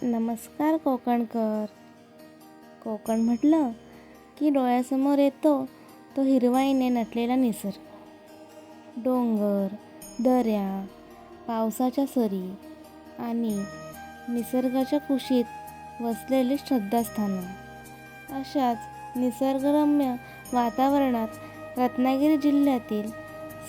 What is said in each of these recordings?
नमस्कार कोकणकर. कोकण म्हटलं की डोळ्यासमोर येतो तो हिरवाईने नटलेला निसर्ग. डोंगर, दऱ्या, पावसाच्या सरी आणि निसर्गाच्या कुशीत वसलेली श्रद्धास्थानं. अशाच निसर्गरम्य वातावरणात रत्नागिरी जिल्ह्यातील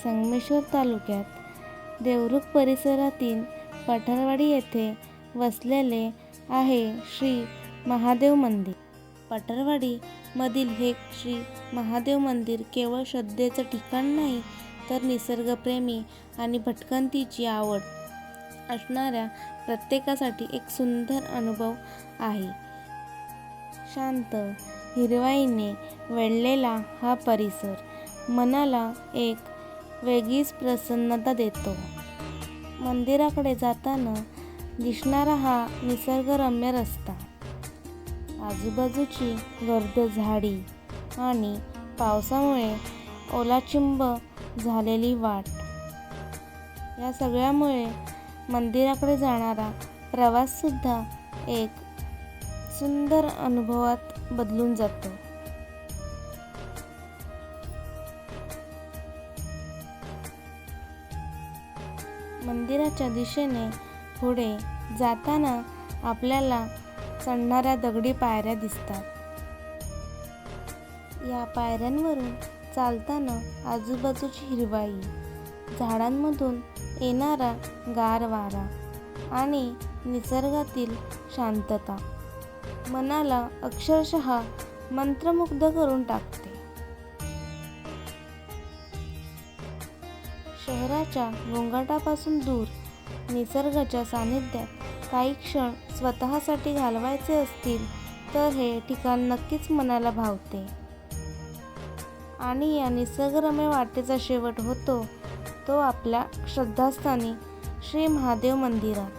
संगमेश्वर तालुक्यात देवरुख परिसरातील पठारवाडी येथे वसलेले आहे श्री महादेव मंदिर. पठारवाडी मधील हे श्री महादेव मंदिर केवळ श्रद्धेचं ठिकाण नाही, तर निसर्गप्रेमी आणि भटकंतीची आवड असणाऱ्या प्रत्येकासाठी एक सुंदर अनुभव आहे. शांत हिरवाईने वेढलेला हा परिसर मनाला एक वेगळीच प्रसन्नता देतो. मंदिराकडे जाताना दिसणारा हा निसर्गरम्य रस्ता, आजूबाजूची गर्द झाडी आणि पावसामुळे ओलाचिंब झालेली वाट, या सगळ्यामुळे मंदिराकडे जाणारा प्रवाससुद्धा एक सुंदर अनुभवात बदलून जातो. मंदिराच्या दिशेने पुढे जाताना आपल्याला चढणाऱ्या दगडी पायऱ्या दिसतात. या पायऱ्यांवरून चालताना आजूबाजूची हिरवाई, झाडांमधून येणारा गार वारा आणि निसर्गातील शांतता मनाला अक्षरशः मंत्रमुग्ध करून टाकते. शहराच्या गोंगाटापासून दूर निसर्गाच्या सानिध्यात काही क्षण स्वतःसाठी घालवायचे असतील तर हे ठिकाण नक्कीच मनाला भावते. आणि या निसर्गरम्य वाटेचा शेवट होतो तो आपल्या श्रद्धास्थानी श्री महादेव मंदिरात.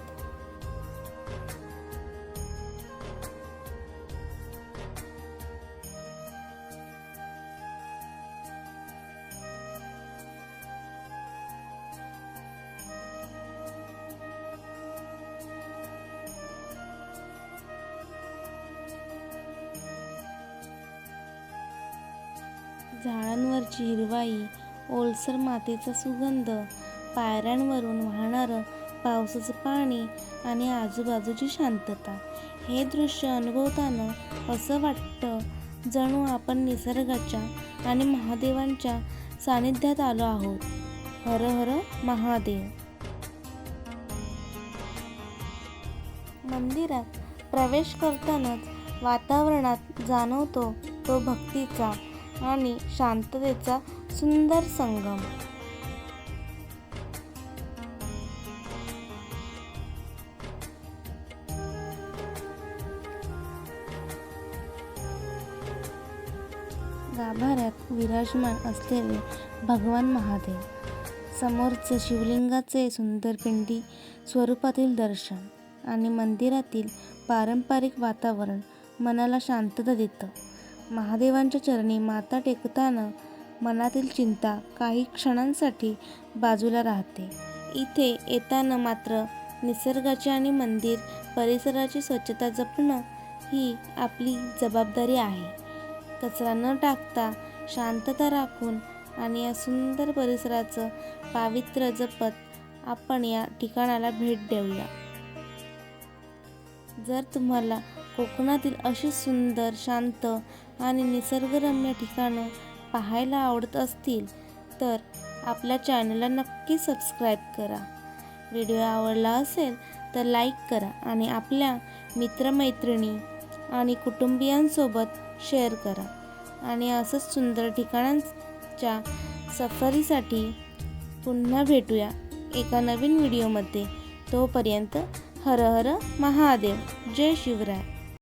झाडांवरची हिरवाई, ओलसर मातीचा सुगंध, पायऱ्यांवरून वाहणारं पावसाचं पाणी आणि आजूबाजूची शांतता, हे दृश्य अनुभवताना असं वाटतं जणू आपण निसर्गाच्या आणि महादेवांच्या सानिध्यात आलो आहोत. हर हर महादेव. मंदिरात प्रवेश करतानाच वातावरणात जाणवतो तो भक्तीचा आणि शांततेचा सुंदर संगम. गाभाऱ्यात विराजमान असलेले भगवान महादेव, समोरचं शिवलिंगाचे सुंदर पिंडी स्वरूपातील दर्शन आणि मंदिरातील पारंपरिक वातावरण मनाला शांतता देतं. महादेवांच्या चरणी माथा टेकताना मनातील चिंता काही क्षणांसाठी बाजूला राहते. इथे येताना मात्र निसर्गाची आणि मंदिर परिसराची स्वच्छता जपणं ही आपली जबाबदारी आहे. कचरा न टाकता, शांतता राखून आणि या सुंदर परिसराचं पावित्र्य जपत आपण या ठिकाणाला भेट देऊया. जर तुम्हाला कोकणातील अशी सुंदर, शांत आणि निसर्गरम्य ठिकाणं पाहायला आवडत असतील तर आपल्या चॅनलला नक्की सबस्क्राईब करा. व्हिडिओ आवडला असेल तर लाईक करा आणि आपल्या मित्रमैत्रिणी आणि कुटुंबियांसोबत शेअर करा. आणि असंच सुंदर ठिकाणांच्या सफरीसाठी पुन्हा भेटूया एका नवीन व्हिडिओमध्ये. तोपर्यंत हर हर महादेव. जय शिवराय.